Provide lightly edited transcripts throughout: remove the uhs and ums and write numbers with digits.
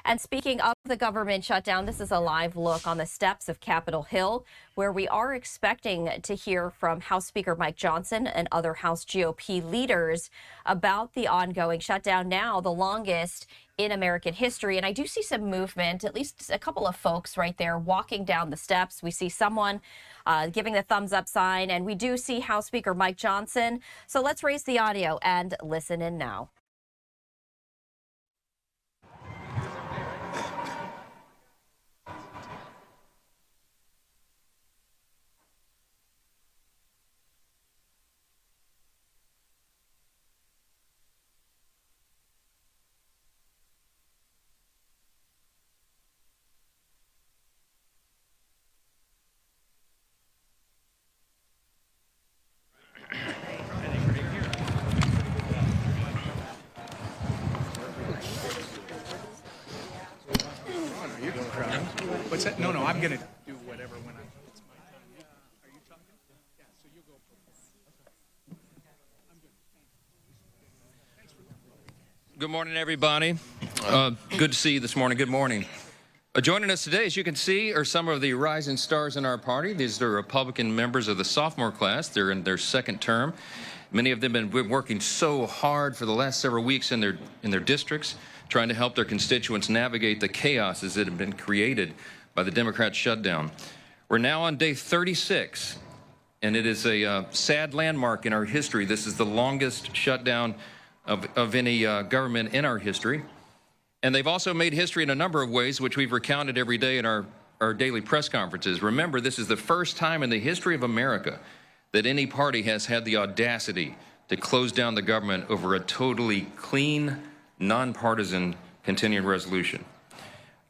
And speaking of the government shutdown, this is a live look on the steps of Capitol Hill, where we are expecting to hear from House Speaker Mike Johnson and other House GOP leaders about the ongoing shutdown, now the longest in American history. And I do see some movement, at least a couple of folks right there walking down the steps. We see someone giving the thumbs up sign, and we do see House Speaker Mike Johnson. So let's raise the audio and listen in now. What's that? No, I'm going to do whatever when it's my time. Yeah. Are you talking? Yeah, so you go for it. Good morning, everybody. Good to see you this morning. Good morning. Joining us today, as you can see, are some of the rising stars in our party. These are Republican members of the sophomore class. They're in their second term. Many of them have been working so hard for the last several weeks in their districts, trying to help their constituents navigate the chaoses that have been created by the Democrat shutdown. We're now on day 36, and it is a sad landmark in our history. This is the longest shutdown of any government in our history. And they've also made history in a number of ways, which we've recounted every day in our daily press conferences. Remember, this is the first time in the history of America that any party has had the audacity to close down the government over a totally clean, nonpartisan continuing resolution.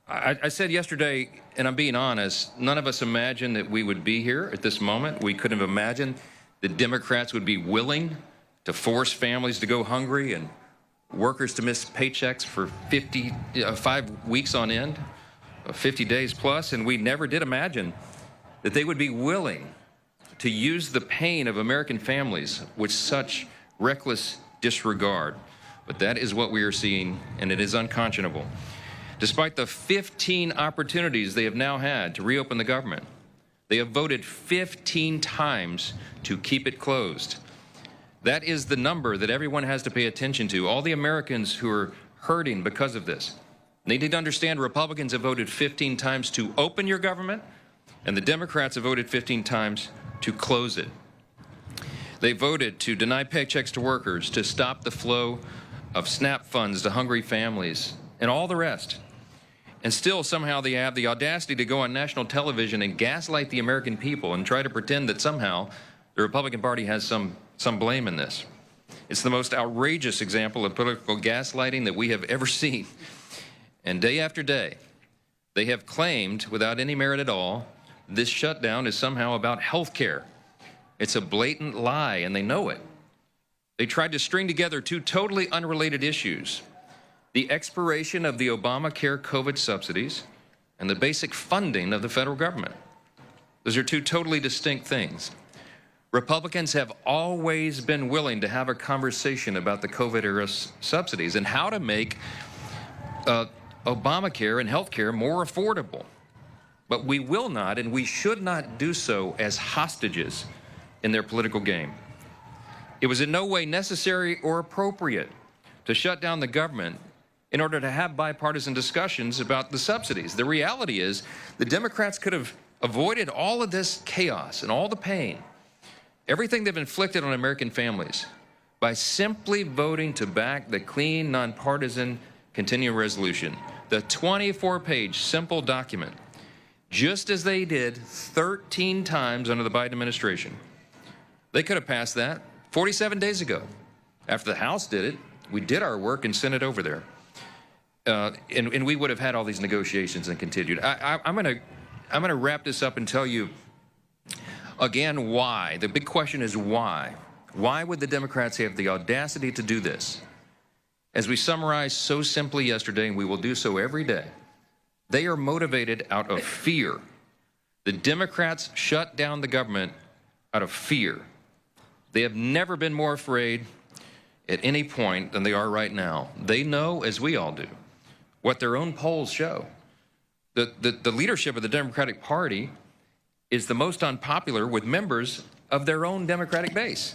I said yesterday, and I'm being honest, none of us imagined that we would be here at this moment. We couldn't have imagined that Democrats would be willing to force families to go hungry and workers to miss paychecks for 5 weeks on end, 50 days plus, and we never did imagine that they would be willing to use the pain of American families with such reckless disregard. But that is what we are seeing, and it is unconscionable. Despite the 15 opportunities they have now had to reopen the government, they have voted 15 times to keep it closed. That is the number that everyone has to pay attention to. All the Americans who are hurting because of this. They need to understand Republicans have voted 15 times to open your government, and the Democrats have voted 15 times to close it. They voted to deny paychecks to workers, to stop the flow of SNAP funds to hungry families, and all the rest. And still, somehow, they have the audacity to go on national television and gaslight the American people and try to pretend that somehow the Republican Party has some blame in this. It's the most outrageous example of political gaslighting that we have ever seen. And day after day, they have claimed, without any merit at all, this shutdown is somehow about health care. It's a blatant lie, and they know it. They tried to string together two totally unrelated issues: the expiration of the Obamacare COVID subsidies and the basic funding of the federal government. Those are two totally distinct things. Republicans have always been willing to have a conversation about the COVID-era subsidies and how to make Obamacare and health care more affordable. But we will not, and we should not do so as hostages in their political game. It was in no way necessary or appropriate to shut down the government in order to have bipartisan discussions about the subsidies. The reality is the Democrats could have avoided all of this chaos and all the pain, everything they've inflicted on American families, by simply voting to back the clean, nonpartisan continuing resolution, the 24-page simple document, just as they did 13 times under the Biden administration. They could have passed that 47 days ago. After the House did it, we did our work and sent it over there. And we would have had all these negotiations and continued. I'm gonna wrap this up and tell you again why. The big question is why. Why would the Democrats have the audacity to do this? As we summarized so simply yesterday, and we will do so every day, they are motivated out of fear. The Democrats shut down the government out of fear. They have never been more afraid at any point than they are right now. They know, as we all do, what their own polls show. The leadership of the Democratic Party is the most unpopular with members of their own Democratic base.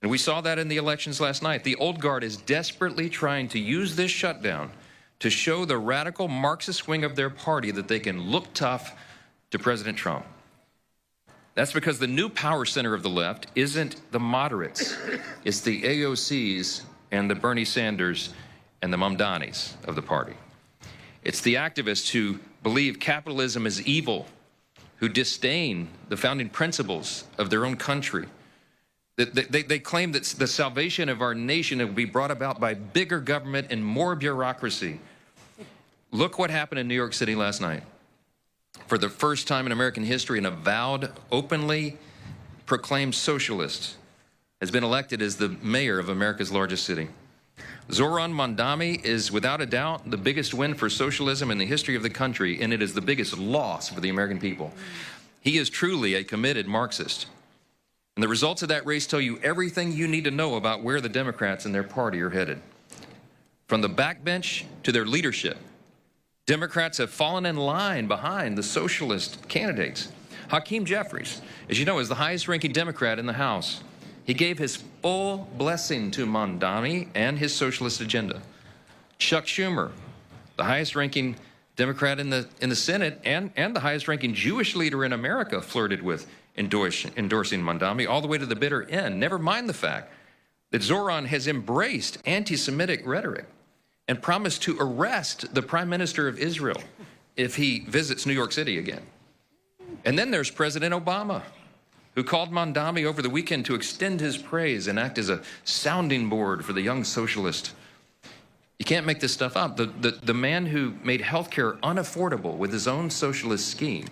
And we saw that in the elections last night. The old guard is desperately trying to use this shutdown to show the radical Marxist wing of their party that they can look tough to President Trump. That's because the new power center of the left isn't the moderates. It's the AOCs and the Bernie Sanders and the Mamdanis of the party. It's the activists who believe capitalism is evil, who disdain the founding principles of their own country. They claim that the salvation of our nation will be brought about by bigger government and more bureaucracy. Look what happened in New York City last night. For the first time in American history, an avowed, openly proclaimed socialist has been elected as the mayor of America's largest city. Zoran Mondani is without a doubt the biggest win for socialism in the history of the country, and it is the biggest loss for the American people. He is truly a committed Marxist. And the results of that race tell you everything you need to know about where the Democrats and their party are headed. From the backbench to their leadership, Democrats have fallen in line behind the socialist candidates. Hakeem Jeffries, as you know, is the highest-ranking Democrat in the House. He gave his full blessing to Mondani and his socialist agenda. Chuck Schumer, the highest-ranking Democrat in the Senate and the highest-ranking Jewish leader in America, flirted with endorsing Mondani all the way to the bitter end. Never mind the fact that Zoran has embraced anti-Semitic rhetoric and promised to arrest the Prime Minister of Israel if he visits New York City again. And then there's President Obama, who called Mondani over the weekend to extend his praise and act as a sounding board for the young socialist. You can't make this stuff up. The man who made healthcare unaffordable with his own socialist scheme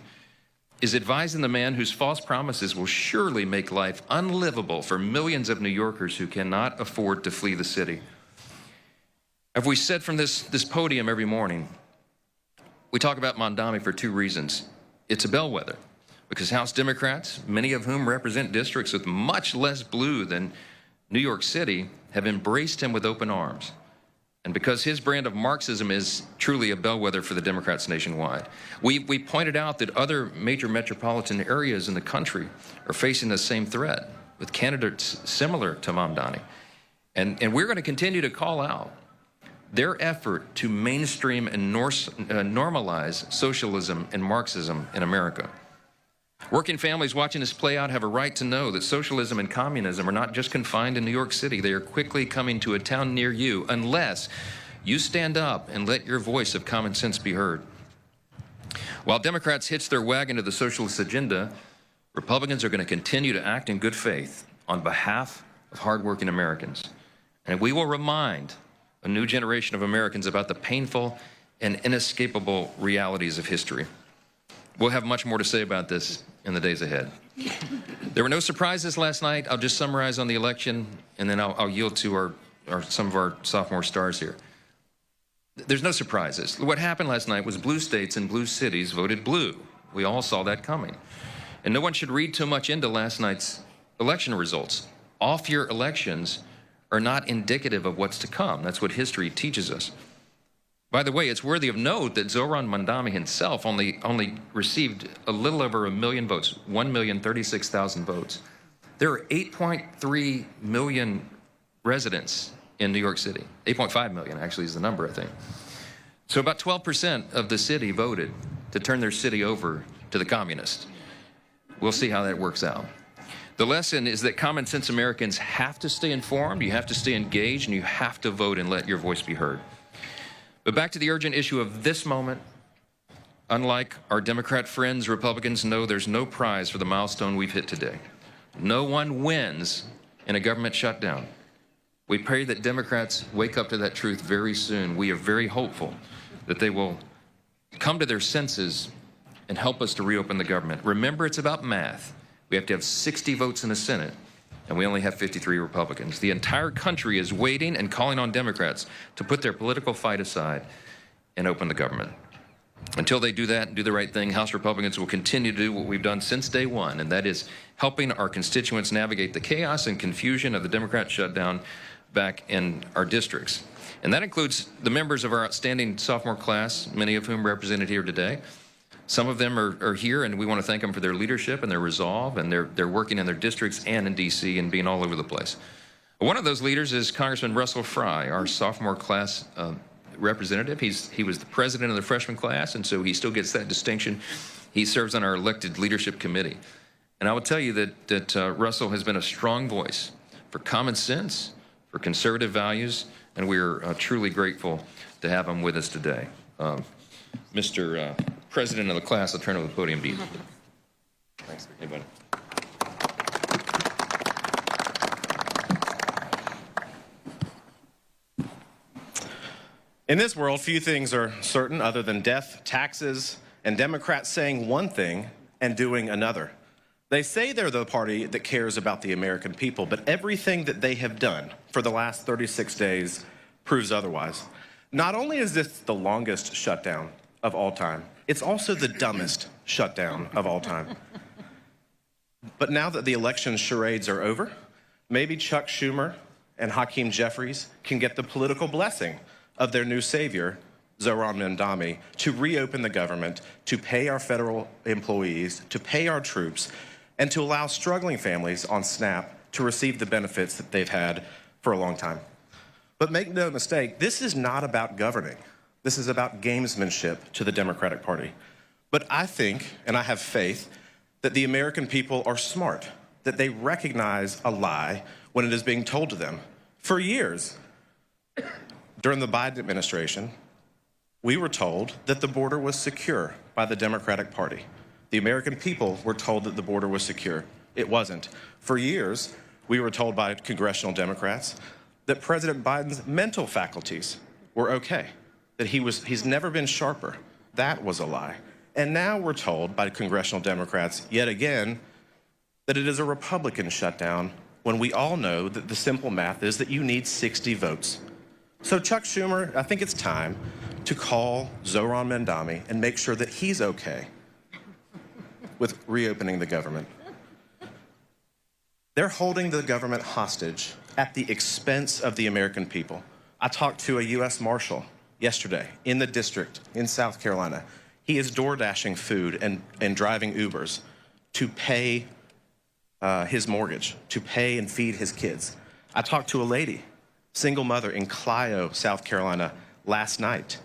is advising the man whose false promises will surely make life unlivable for millions of New Yorkers who cannot afford to flee the city. As we said from this podium every morning, we talk about Mondani for two reasons. It's a bellwether, because House Democrats, many of whom represent districts with much less blue than New York City, have embraced him with open arms. And because his brand of Marxism is truly a bellwether for the Democrats nationwide. We pointed out that other major metropolitan areas in the country are facing the same threat with candidates similar to Mamdani. And we're going to continue to call out their effort to mainstream and normalize socialism and Marxism in America. Working families watching this play out have a right to know that socialism and communism are not just confined in New York City. They are quickly coming to a town near you unless you stand up and let your voice of common sense be heard. While Democrats hitch their wagon to the socialist agenda, Republicans are going to continue to act in good faith on behalf of hardworking Americans. And we will remind a new generation of Americans about the painful and inescapable realities of history. We'll have much more to say about this in the days ahead. There were no surprises last night. I'll just summarize on the election, and then I'll yield to some of our sophomore stars here. There's no surprises. What happened last night was blue states and blue cities voted blue. We all saw that coming. And no one should read too much into last night's election results. Off-year elections are not indicative of what's to come. That's what history teaches us. By the way, it's worthy of note that Zoran Mondani himself only received a little over 1 million votes, 1,036,000 votes. There are 8.3 million residents in New York City. 8.5 million actually is the number, I think. So about 12% of the city voted to turn their city over to the communists. We'll see how that works out. The lesson is that common sense Americans have to stay informed, you have to stay engaged, and you have to vote and let your voice be heard. But back to the urgent issue of this moment. Unlike our Democrat friends, Republicans know there's no prize for the milestone we've hit today. No one wins in a government shutdown. We pray that Democrats wake up to that truth very soon. We are very hopeful that they will come to their senses and help us to reopen the government. Remember, it's about math. We have to have 60 votes in the Senate, and we only have 53 Republicans. The entire country is waiting and calling on Democrats to put their political fight aside and open the government. Until they do that and do the right thing, House Republicans will continue to do what we've done since day one, and that is helping our constituents navigate the chaos and confusion of the Democrat shutdown back in our districts. And that includes the members of our outstanding sophomore class, many of whom represented here today. Some of them are here, and we want to thank them for their leadership and their resolve, and they're working in their districts and in D.C. and being all over the place. One of those leaders is Congressman Russell Fry, our sophomore class representative. He was the president of the freshman class, and so he still gets that distinction. He serves on our elected leadership committee. And I will tell you that Russell has been a strong voice for common sense, for conservative values, and we are truly grateful to have him with us today. Mr. President of the class, I'll turn over the podium to you. Thanks. Hey, buddy. In this world, few things are certain other than death, taxes, and Democrats saying one thing and doing another. They say they're the party that cares about the American people, but everything that they have done for the last 36 days proves otherwise. Not only is this the longest shutdown of all time, it's also the dumbest shutdown of all time. But now that the election charades are over, maybe Chuck Schumer and Hakeem Jeffries can get the political blessing of their new savior, Zohran Mamdani, to reopen the government, to pay our federal employees, to pay our troops, and to allow struggling families on SNAP to receive the benefits that they've had for a long time. But make no mistake, this is not about governing. This is about gamesmanship to the Democratic Party. But I think, and I have faith, that the American people are smart, that they recognize a lie when it is being told to them. For years, during the Biden administration, we were told that the border was secure by the Democratic Party. The American people were told that the border was secure. It wasn't. For years, we were told by congressional Democrats that President Biden's mental faculties were okay, that he's never been sharper. That was a lie. And now we're told by congressional Democrats yet again that it is a Republican shutdown when we all know that the simple math is that you need 60 votes. So Chuck Schumer, I think it's time to call Zohran Mamdani and make sure that he's okay with reopening the government. They're holding the government hostage at the expense of the American people. I talked to a U.S. Marshal yesterday in the district in South Carolina. He is door dashing food and driving Ubers to pay his mortgage, to pay and feed his kids. I talked to a lady, single mother in Clio, South Carolina, last night.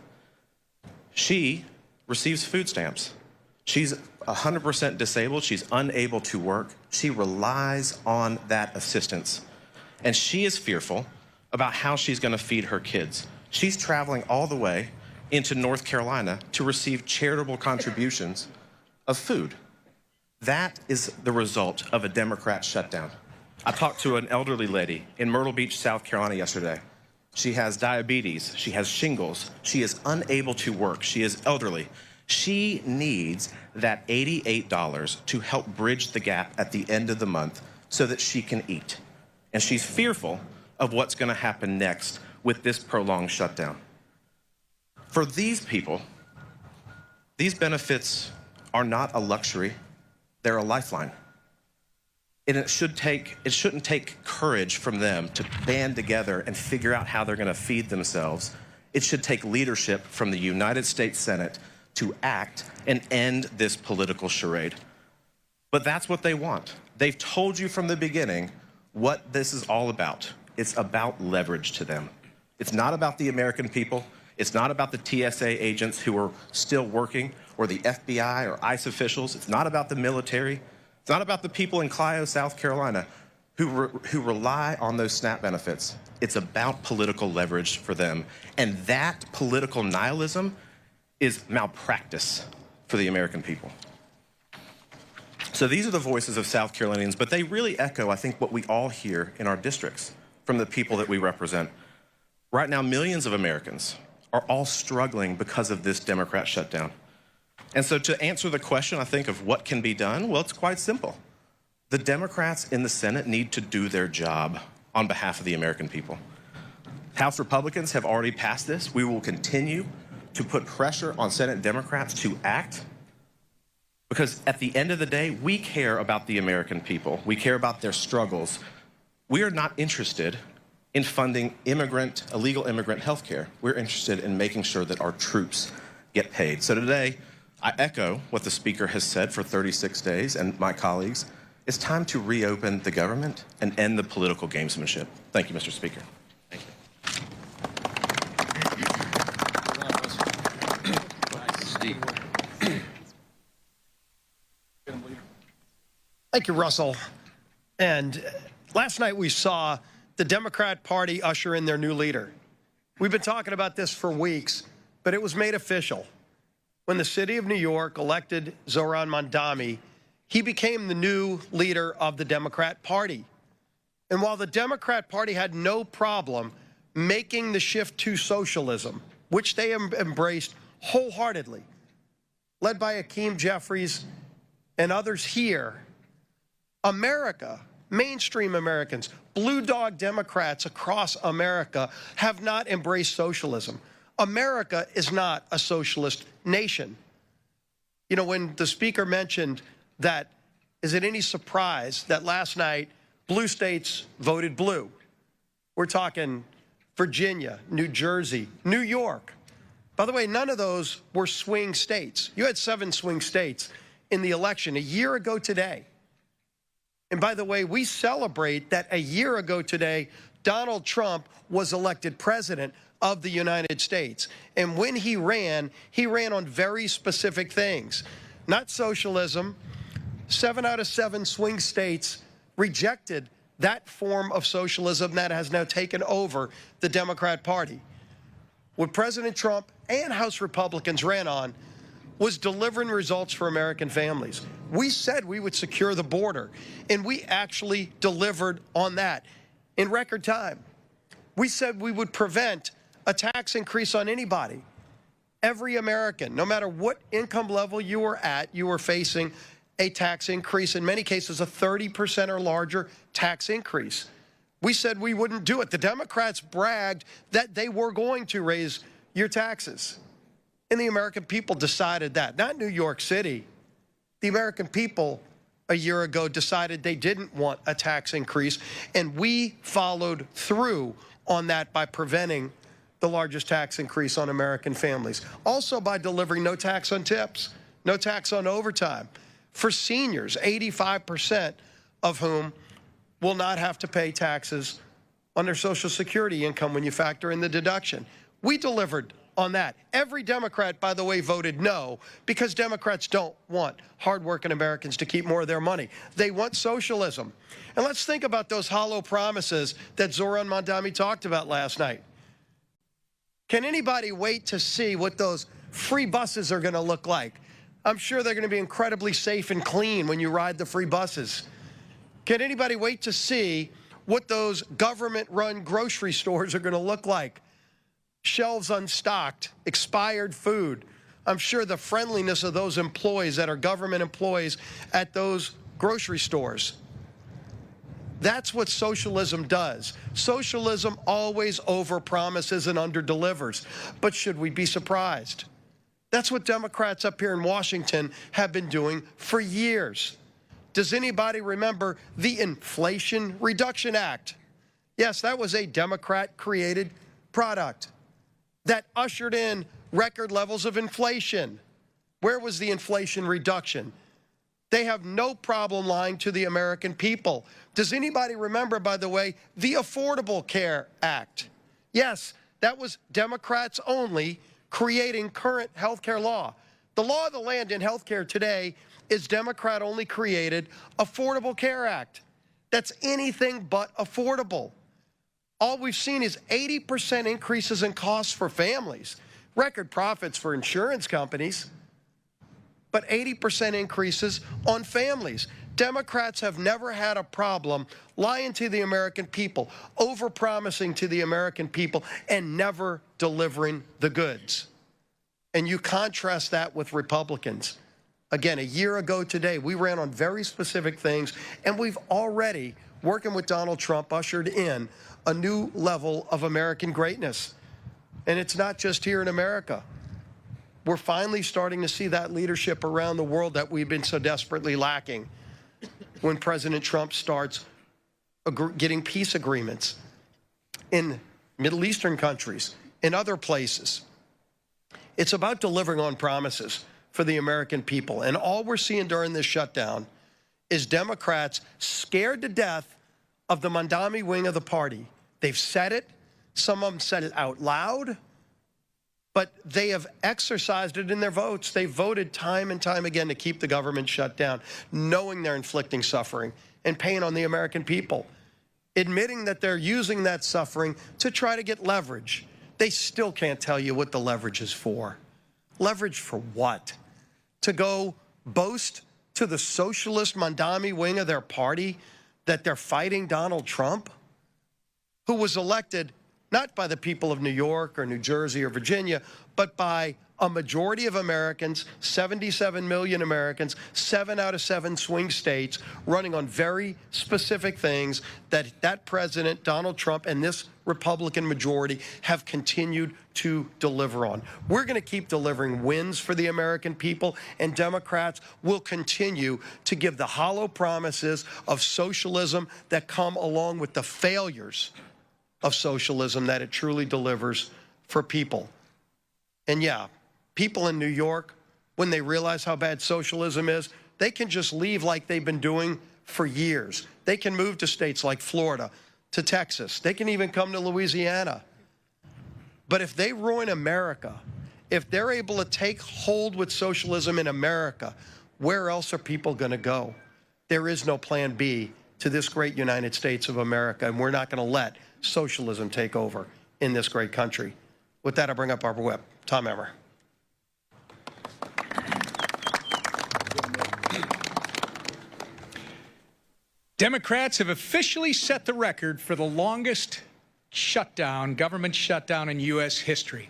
She receives food stamps. She's 100% disabled. She's unable to work. She relies on that assistance. And she is fearful about how she's going to feed her kids. She's traveling all the way into North Carolina to receive charitable contributions of food. That is the result of a Democrat shutdown. I talked to an elderly lady in Myrtle Beach, South Carolina yesterday. She has diabetes, she has shingles, she is unable to work, she is elderly. She needs that $88 to help bridge the gap at the end of the month so that she can eat. And she's fearful of what's going to happen next with this prolonged shutdown. For these people, these benefits are not a luxury, they're a lifeline. And it shouldn't take courage from them to band together and figure out how they're going to feed themselves. It should take leadership from the United States Senate to act and end this political charade. But that's what they want. They've told you from the beginning what this is all about. It's about leverage to them. It's not about the American people. It's not about the TSA agents who are still working, or the FBI or ICE officials. It's not about the military. It's not about the people in Clio, South Carolina, who rely on those SNAP benefits. It's about political leverage for them. And that political nihilism is malpractice for the American people. So these are the voices of South Carolinians, but they really echo, I think, what we all hear in our districts from the people that we represent. Right now, millions of Americans are all struggling because of this Democrat shutdown. And so to answer the question, I think, of what can be done, well, it's quite simple. The Democrats in the Senate need to do their job on behalf of the American people. House Republicans have already passed this. We will continue to put pressure on Senate Democrats to act, because at the end of the day, we care about the American people. We care about their struggles. We are not interested in funding illegal immigrant health care. We're interested in making sure that our troops get paid. So today, I echo what the Speaker has said for 36 days and my colleagues. It's time to reopen the government and end the political gamesmanship. Thank you, Mr. Speaker. Thank Steve. Thank you, Russell. And last night we saw the Democrat Party usher in their new leader. We've been talking about this for weeks, but it was made official. When the city of New York elected Zohran Mamdani, he became the new leader of the Democrat Party. And while the Democrat Party had no problem making the shift to socialism, which they embraced wholeheartedly, led by Hakeem Jeffries and others here, America, mainstream Americans, blue dog Democrats across America have not embraced socialism. America is not a socialist nation. You know, when the Speaker mentioned that, is it any surprise that last night blue states voted blue? We're talking Virginia, New Jersey, New York. By the way, none of those were swing states. You had 7 swing states in the election a year ago today. And by the way, we celebrate that a year ago today, Donald Trump was elected president of the United States. And when he ran on very specific things. Not socialism. 7 out of 7 swing states rejected that form of socialism that has now taken over the Democrat Party. What President Trump and House Republicans ran on was delivering results for American families. We said we would secure the border, and we actually delivered on that in record time. We said we would prevent a tax increase on anybody. Every American, no matter what income level you were at, you were facing a tax increase, in many cases a 30% or larger tax increase. We said we wouldn't do it. The Democrats bragged that they were going to raise your taxes. And the American people decided that, not New York City. The American people a year ago decided they didn't want a tax increase, and we followed through on that by preventing the largest tax increase on American families. Also by delivering no tax on tips, no tax on overtime. For seniors, 85% of whom will not have to pay taxes on their Social Security income when you factor in the deduction. We delivered on that. Every Democrat, by the way, voted no, because Democrats don't want hardworking Americans to keep more of their money. They want socialism. And let's think about those hollow promises that Zohran Mamdani talked about last night. Can anybody wait to see what those free buses are going to look like? I'm sure they're going to be incredibly safe and clean when you ride the free buses. Can anybody wait to see what those government-run grocery stores are going to look like? Shelves unstocked, expired food. I'm sure the friendliness of those employees that are government employees at those grocery stores. That's what socialism does. Socialism always overpromises and underdelivers. But should we be surprised? That's what Democrats up here in Washington have been doing for years. Does anybody remember the Inflation Reduction Act? Yes, that was a Democrat-created product that ushered in record levels of inflation. Where was the inflation reduction? They have no problem lying to the American people. Does anybody remember, by the way, the Affordable Care Act? Yes, that was Democrats only creating current health care law. The law of the land in health care today is Democrat-only created Affordable Care Act. That's anything but affordable. All we've seen is 80% increases in costs for families, record profits for insurance companies, but 80% increases on families. Democrats have never had a problem lying to the American people, overpromising to the American people, and never delivering the goods. And you contrast that with Republicans. Again, a year ago today, we ran on very specific things, and we've already, working with Donald Trump, ushered in a new level of American greatness. And it's not just here in America. We're finally starting to see that leadership around the world that we've been so desperately lacking when President Trump starts getting peace agreements. in Middle Eastern countries, in other places. It's about delivering on promises for the American people. And all we're seeing during this shutdown is Democrats scared to death of the Mandami wing of the party. They've said it. Some of them said it out loud. But they have exercised it in their votes. They voted time and time again to keep the government shut down, knowing they're inflicting suffering and pain on the American people, admitting that they're using that suffering to try to get leverage. They still can't tell you what the leverage is for. Leverage for what? To go boast to the socialist Mandami wing of their party that they're fighting Donald Trump, who was elected not by the people of New York or New Jersey or Virginia, but by a majority of Americans, 77 million Americans, 7 out of 7 swing states, running on very specific things that President Donald Trump and this Republican majority have continued to deliver on. We're going to keep delivering wins for the American people, and Democrats will continue to give the hollow promises of socialism that come along with the failures of socialism that it truly delivers for people. And yeah, people in New York, when they realize how bad socialism is, they can just leave like they've been doing for years. They can move to states like Florida, to Texas. They can even come to Louisiana. But if they ruin America, if they're able to take hold with socialism in America, where else are people going to go? There is no plan B to this great United States of America, and we're not going to let socialism take over in this great country. With that, I bring up our whip, Tom Emmer. Democrats have officially set the record for the longest shutdown, government shutdown in U.S. history.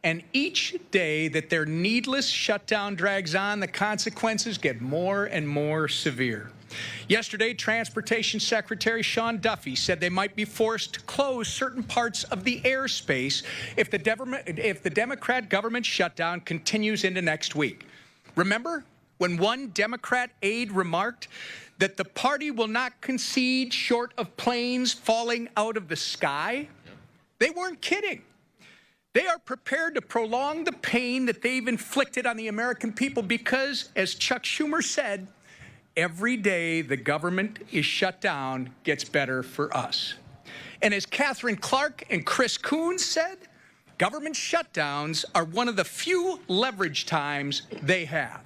And each day that their needless shutdown drags on, the consequences get more and more severe. Yesterday, Transportation Secretary Sean Duffy said they might be forced to close certain parts of the airspace if the Democrat government shutdown continues into next week. Remember when one Democrat aide remarked that the party will not concede short of planes falling out of the sky? They weren't kidding. They are prepared to prolong the pain that they've inflicted on the American people because, as Chuck Schumer said, every day the government is shut down gets better for us. And as Catherine Clark and Chris Coons said, government shutdowns are one of the few leverage times they have.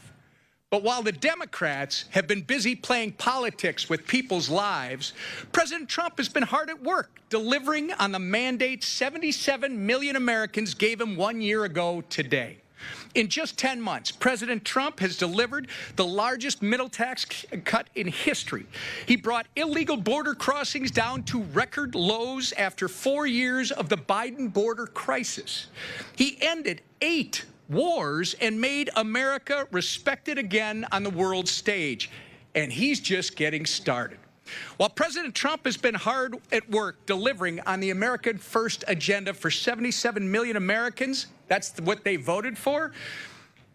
But while the Democrats have been busy playing politics with people's lives, President Trump has been hard at work delivering on the mandate 77 million Americans gave him 1 year ago today. In just 10 months, President Trump has delivered the largest middle tax cut in history. He brought illegal border crossings down to record lows after 4 years of the Biden border crisis. He ended 8 wars and made America respected again on the world stage. And he's just getting started. While President Trump has been hard at work delivering on the American First agenda for 77 million Americans, that's what they voted for,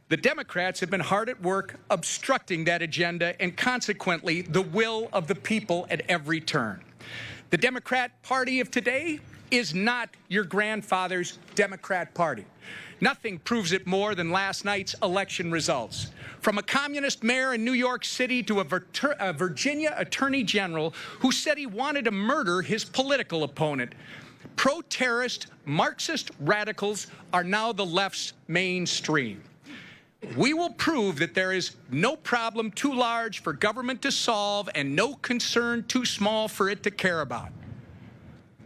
the Democrats have been hard at work obstructing that agenda and consequently the will of the people at every turn. The Democrat Party of today is not your grandfather's Democrat Party. Nothing proves it more than last night's election results. From a communist mayor in New York City to a Virginia attorney general who said he wanted to murder his political opponent, pro-terrorist Marxist radicals are now the left's mainstream. We will prove that there is no problem too large for government to solve and no concern too small for it to care about.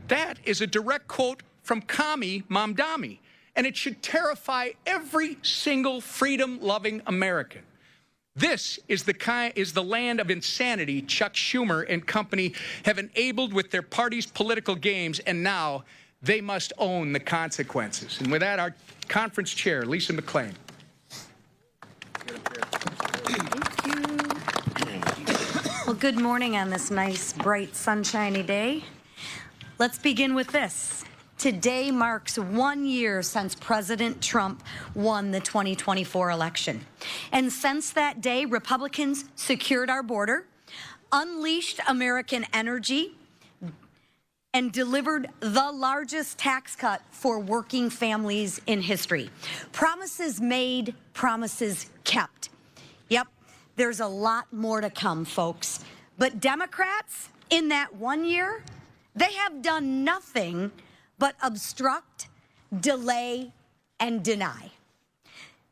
That is a direct quote from Commie Mamdani, and it should terrify every single freedom-loving American. This is the land of insanity Chuck Schumer and company have enabled with their party's political games, and now they must own the consequences. And with that, our conference chair, Lisa McClain. Thank you. Well, good morning on this nice, bright, sunshiny day. Let's begin with this. Today marks 1 year since President Trump won the 2024 election. And since that day, Republicans secured our border, unleashed American energy, and delivered the largest tax cut for working families in history. Promises made, promises kept. Yep, there's a lot more to come, folks. But Democrats, in that 1 year, they have done nothing but obstruct, delay, and deny.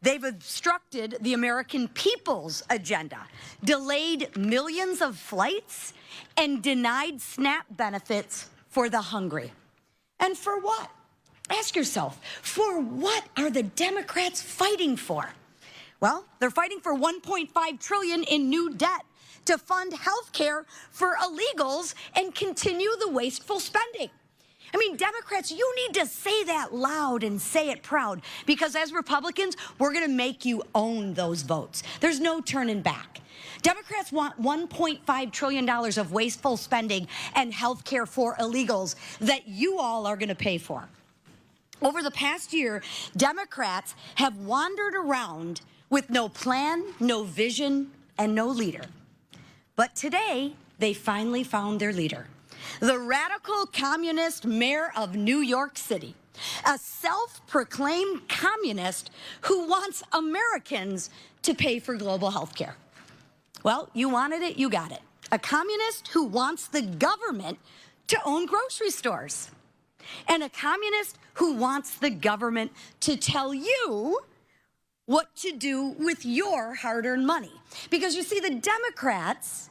They've obstructed the American people's agenda, delayed millions of flights, and denied SNAP benefits for the hungry. And for what? Ask yourself, for what are the Democrats fighting for? Well, they're fighting for $1.5 trillion in new debt to fund health care for illegals and continue the wasteful spending. I mean, Democrats, you need to say that loud and say it proud, because as Republicans, we're going to make you own those votes. There's no turning back. Democrats want $1.5 trillion of wasteful spending and health care for illegals that you all are going to pay for. Over the past year, Democrats have wandered around with no plan, no vision, and no leader. But today, they finally found their leader. The radical communist mayor of New York City, a self-proclaimed communist who wants Americans to pay for global health care. Well, you wanted it, you got it. A communist who wants the government to own grocery stores. And a communist who wants the government to tell you what to do with your hard-earned money. Because you see, the Democrats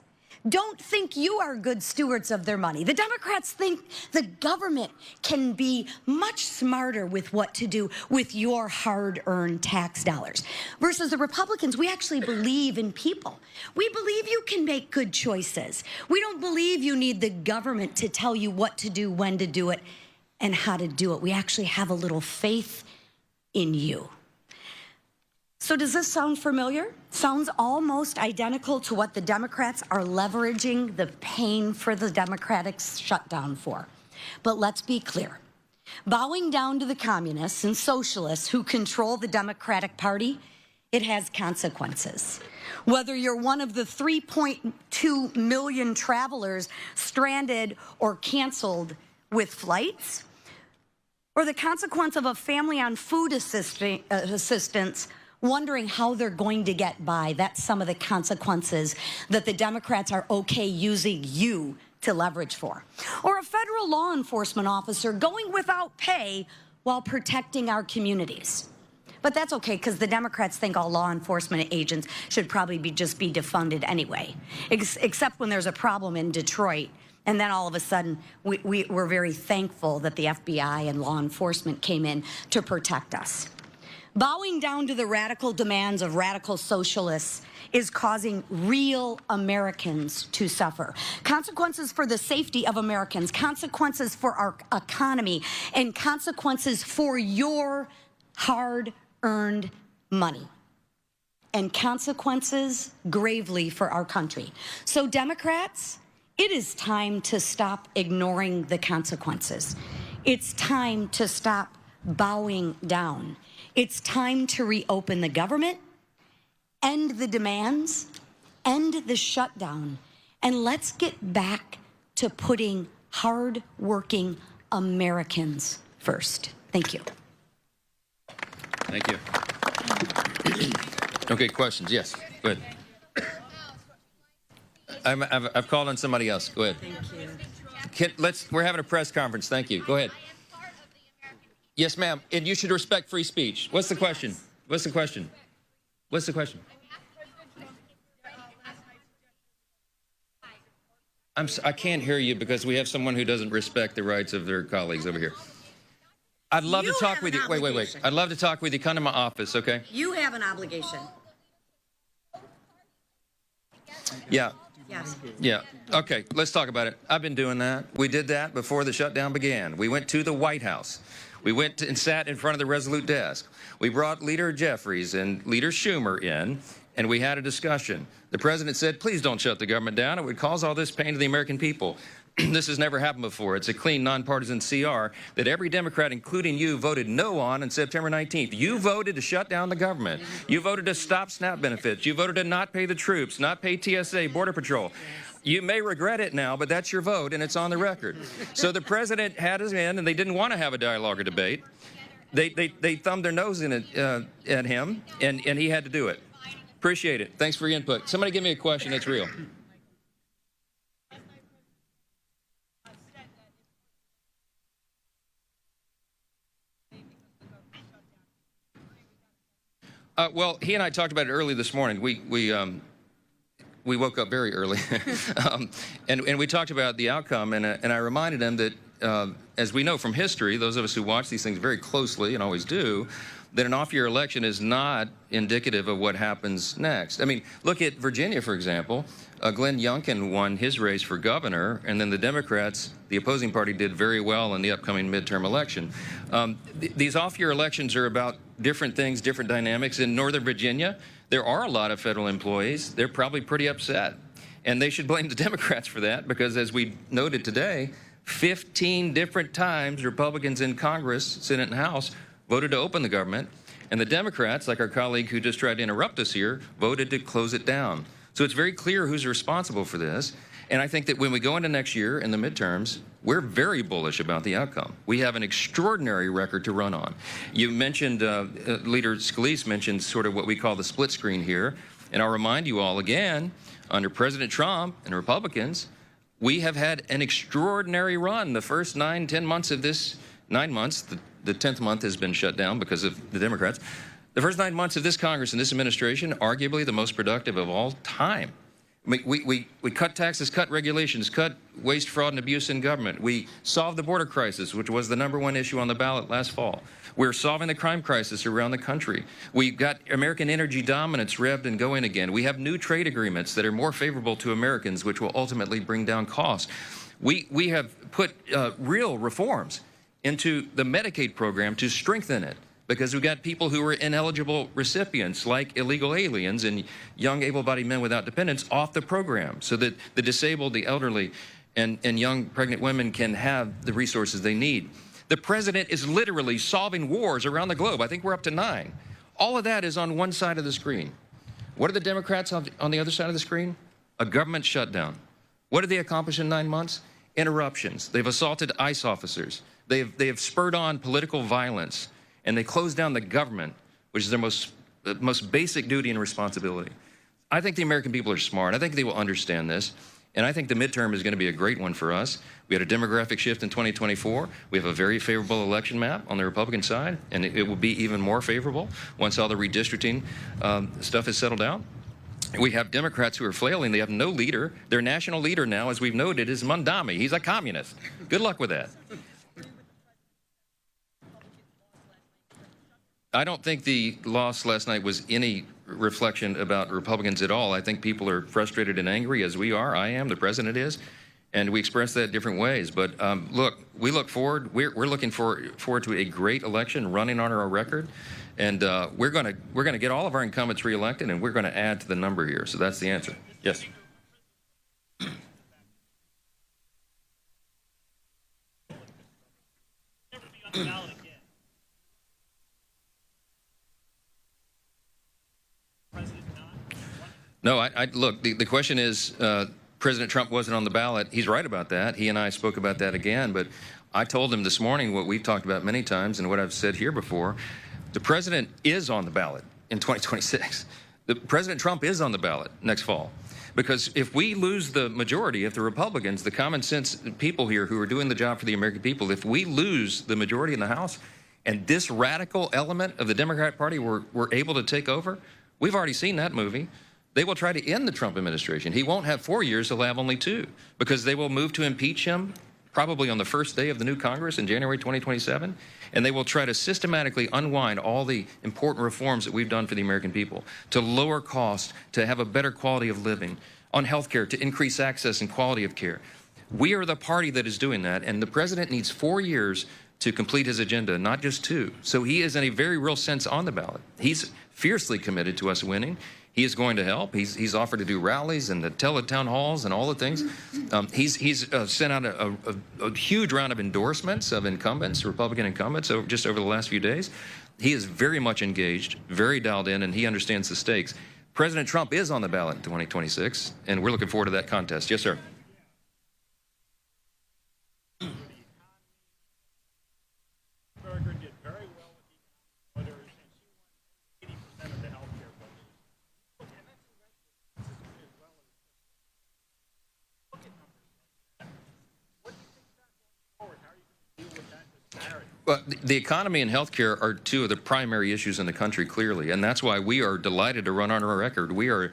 don't think you are good stewards of their money. The Democrats think the government can be much smarter with what to do with your hard-earned tax dollars. Versus the Republicans, we actually believe in people. We believe you can make good choices. We don't believe you need the government to tell you what to do, when to do it, and how to do it. We actually have a little faith in you. So does this sound familiar? Sounds almost identical to what the Democrats are leveraging the pain for the Democratic shutdown for. But let's be clear. Bowing down to the communists and socialists who control the Democratic Party, it has consequences. Whether you're one of the 3.2 million travelers stranded or canceled with flights, or the consequence of a family on food assistance wondering how they're going to get by. That's some of the consequences that the Democrats are okay using you to leverage for. Or a federal law enforcement officer going without pay while protecting our communities. But that's okay, because the Democrats think all law enforcement agents should probably just be defunded anyway, except when there's a problem in Detroit. And then all of a sudden, we're very thankful that the FBI and law enforcement came in to protect us. Bowing down to the radical demands of radical socialists is causing real Americans to suffer. Consequences for the safety of Americans, consequences for our economy, and consequences for your hard-earned money. And consequences gravely for our country. So Democrats, it is time to stop ignoring the consequences. It's time to stop bowing down. It's time to reopen the government, end the demands, end the shutdown, and let's get back to putting hard-working Americans first. Thank you. Thank you. Okay, questions? Yes, go ahead. I've called on somebody else. Go ahead. Thank you. We're having a press conference. Thank you. Go ahead. Yes, ma'am. And you should respect free speech. What's the question? What's the question? What's the question? I can't hear you because we have someone who doesn't respect the rights of their colleagues over here. I'd love to talk with you. Wait. I'd love to talk with you. Come to my office, okay? You have an obligation. Yeah. Yes. Yeah. Okay, let's talk about it. I've been doing that. We did that before the shutdown began. We went to the White House. We went and sat in front of the Resolute desk. We brought Leader Jeffries and Leader Schumer in, and we had a discussion. The president said, please don't shut the government down. It would cause all this pain to the American people. This has never happened before. It's a clean, nonpartisan CR that every Democrat, including you, voted no on September 19th. You voted to shut down the government. You voted to stop SNAP benefits. You voted to not pay the troops, not pay TSA, Border Patrol. You may regret it now, but that's your vote, and it's on the record. So the president had us in, and they didn't want to have a dialogue or debate. They thumbed their nose in it at him, and he had to do it. Appreciate it. Thanks for your input. Somebody give me a question that's real. Well, he and I talked about it early this morning. We woke up very early, and we talked about the outcome, and I reminded him that, as we know from history, those of us who watch these things very closely and always do, that an off-year election is not indicative of what happens next. I mean, look at Virginia, for example. Glenn Youngkin won his race for governor, and then the Democrats, the opposing party, did very well in the upcoming midterm election. These off-year elections are about different things, different dynamics. In Northern Virginia, there are a lot of federal employees. They're probably pretty upset, and they should blame the Democrats for that, because as we noted today, 15 different times Republicans in Congress, Senate and House, voted to open the government, and the Democrats, like our colleague who just tried to interrupt us here, voted to close it down. So it's very clear who's responsible for this, and I think that when we go into next year in the midterms, we're very bullish about the outcome. We have an extraordinary record to run on. You mentioned, Leader Scalise mentioned sort of what we call the split screen here, and I'll remind you all again, under President Trump and Republicans, we have had an extraordinary run. The first 9-10 months of this, 9 months, the 10th month has been shut down because of the Democrats. The first 9 months of this Congress and this administration, arguably the most productive of all time. We cut taxes, cut regulations, cut waste, fraud, and abuse in government. We solved the border crisis, which was the #1 issue on the ballot last fall. We're solving the crime crisis around the country. We've got American energy dominance revved and going again. We have new trade agreements that are more favorable to Americans, which will ultimately bring down costs. We have put real reforms into the Medicaid program to strengthen it, because we've got people who are ineligible recipients, like illegal aliens and young able-bodied men without dependents, off the program, so that the disabled, the elderly, and young pregnant women can have the resources they need. The president is literally solving wars around the globe. I think we're up to 9. All of that is on one side of the screen. What are the Democrats on the other side of the screen? A government shutdown. What did they accomplish in 9 months? Interruptions. They've assaulted ICE officers. They have spurred on political violence, and they closed down the government, which is their most basic duty and responsibility. I think the American people are smart. I think they will understand this, and I think the midterm is going to be a great one for us. We had a demographic shift in 2024. We have a very favorable election map on the Republican side, and it will be even more favorable once all the redistricting stuff is settled out. We have Democrats who are flailing. They have no leader. Their national leader now, as we've noted, is Mondami. He's a communist. Good luck with that. I don't think the loss last night was any reflection about Republicans at all. I think people are frustrated and angry, as we are. I am. The president is. And we express that different ways. But look, we look forward. We're looking forward to a great election running on our record. And we're going to get all of our incumbents reelected, and we're going to add to the number here. So that's the answer. Yes. No, look, the question is, President Trump wasn't on the ballot. He's right about that. He and I spoke about that again, but I told him this morning what we've talked about many times and what I've said here before. The president is on the ballot in 2026. President Trump is on the ballot next fall. Because if we lose the majority, if the Republicans, the common sense people here who are doing the job for the American people, if we lose the majority in the House and this radical element of the Democrat Party were able to take over, we've already seen that movie. They will try to end the Trump administration. He won't have 4 years, he'll have only 2, because they will move to impeach him probably on the first day of the new Congress in January 2027, and they will try to systematically unwind all the important reforms that we've done for the American people, to lower costs, to have a better quality of living, on health care, to increase access and quality of care. We are the party that is doing that, and the president needs 4 years to complete his agenda, not just 2. So he is in a very real sense on the ballot. He's fiercely committed to us winning. He is going to help. He's offered to do rallies and the teletown halls and all the things. He's sent out a huge round of endorsements of incumbents, Republican incumbents, just over the last few days. He is very much engaged, very dialed in, and he understands the stakes. President Trump is on the ballot in 2026, and we're looking forward to that contest. Yes, sir. Well, the economy and healthcare are two of the primary issues in the country, clearly, and that's why we are delighted to run on our record. We are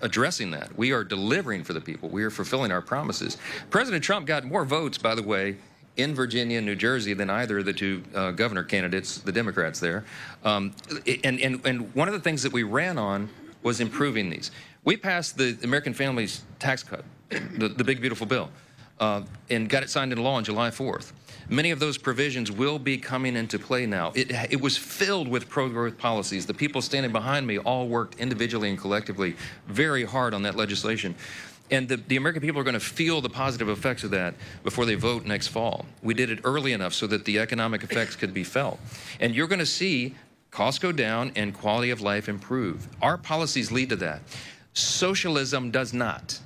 addressing that. We are delivering for the people. We are fulfilling our promises. President Trump got more votes, by the way, in Virginia and New Jersey than either of the two governor candidates, the Democrats there. And one of the things that we ran on was improving these. We passed the American Families Tax Cut, the big, beautiful bill, and got it signed into law on July 4th. Many of those provisions will be coming into play now. It was filled with pro-growth policies. The people standing behind me all worked individually and collectively very hard on that legislation. And the American people are going to feel the positive effects of that before they vote next fall. We did it early enough so that the economic effects could be felt. And you're going to see costs go down and quality of life improve. Our policies lead to that. Socialism does not.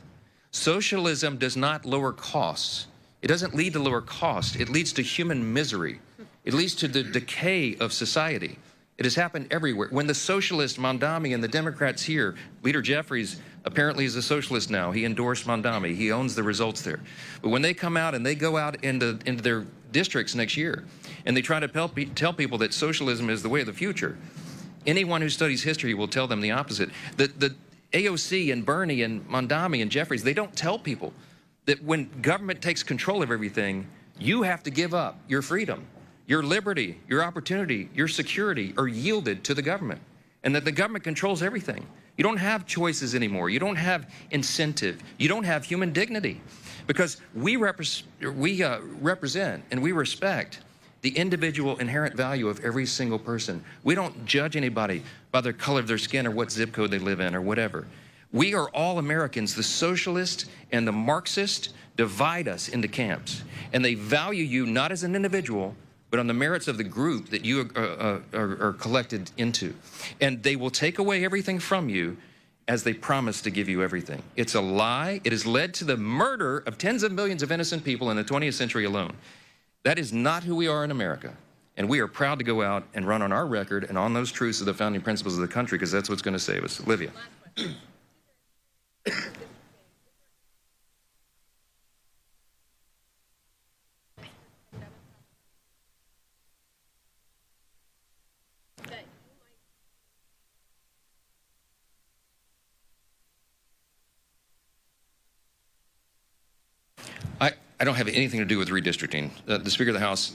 Socialism does not lower costs. It doesn't lead to lower cost. It leads to human misery. It leads to the decay of society. It has happened everywhere. When the socialists, Mondami, and the Democrats here, Leader Jeffries apparently is a socialist now. He endorsed Mondami. He owns the results there. But when they come out and they go out into their districts next year and they try to tell people that socialism is the way of the future, anyone who studies history will tell them the opposite. The AOC and Bernie and Mondami and Jeffries, they don't tell people that when government takes control of everything, you have to give up your freedom, your liberty, your opportunity, your security are yielded to the government, and that the government controls everything. You don't have choices anymore. You don't have incentive. You don't have human dignity, because we represent and we respect the individual inherent value of every single person. We don't judge anybody by the color of their skin or what zip code they live in or whatever. We are all Americans. The socialists and the Marxists divide us into camps, and they value you not as an individual, but on the merits of the group that you are collected into. And they will take away everything from you as they promise to give you everything. It's a lie. It has led to the murder of tens of millions of innocent people in the 20th century alone. That is not who we are in America. And we are proud to go out and run on our record and on those truths of the founding principles of the country, because that's what's going to save us. Olivia. I don't have anything to do with redistricting. The Speaker of the House,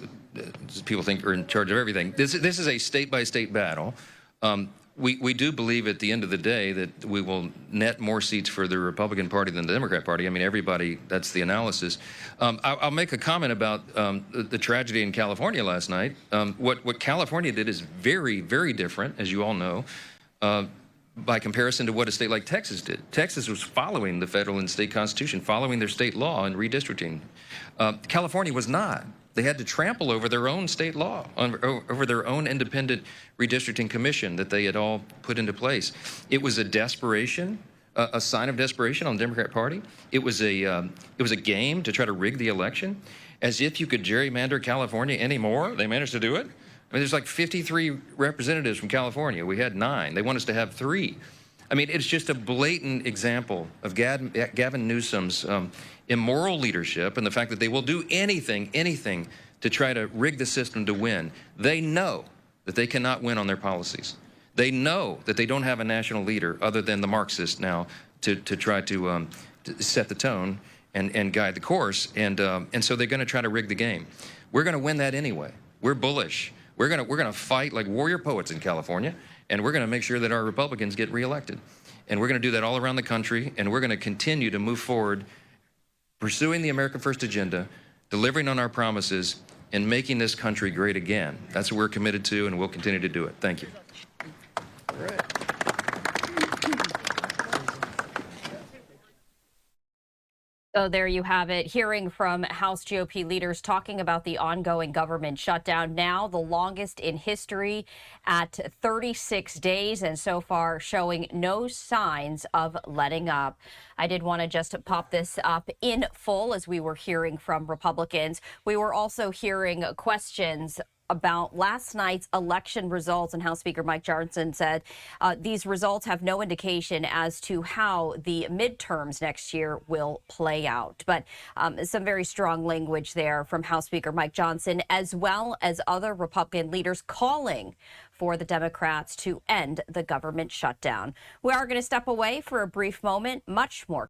people think, are in charge of everything. This is a state-by-state battle. We do believe at the end of the day that we will net more seats for the Republican Party than the Democrat Party. I mean, everybody, that's the analysis. I'll make a comment about the tragedy in California last night. What California did is very, very different, as you all know, by comparison to what a state like Texas did. Texas was following the federal and state constitution, following their state law in redistricting. California was not. They had to trample over their own state law, over their own independent redistricting commission that they had all put into place. It was a desperation, a sign of desperation on the Democrat Party. It was a game to try to rig the election, as if you could gerrymander California anymore. They managed to do it. I mean, there's like 53 representatives from California. We had 9. They want us to have 3. I mean, it's just a blatant example of Gavin Newsom's immoral leadership and the fact that they will do anything to try to rig the system to win. They know that they cannot win on their policies. They know that they don't have a national leader other than the Marxists now to try to set the tone and guide the course. And so they're going to try to rig the game. We're going to win that anyway. We're bullish. We're gonna fight like warrior poets in California, and we're gonna make sure that our Republicans get reelected. And we're gonna do that all around the country, and we're gonna continue to move forward, pursuing the America First agenda, delivering on our promises, and making this country great again. That's what we're committed to, and we'll continue to do it. Thank you. All right. So there you have it. Hearing from House GOP leaders talking about the ongoing government shutdown, now the longest in history at 36 days, and so far showing no signs of letting up. I did want to just pop this up in full as we were hearing from Republicans. We were also hearing questions about last night's election results, and House Speaker Mike Johnson said these results have no indication as to how the midterms next year will play out. But some very strong language there from House Speaker Mike Johnson, as well as other Republican leaders calling for the Democrats to end the government shutdown. We are going to step away for a brief moment. Much more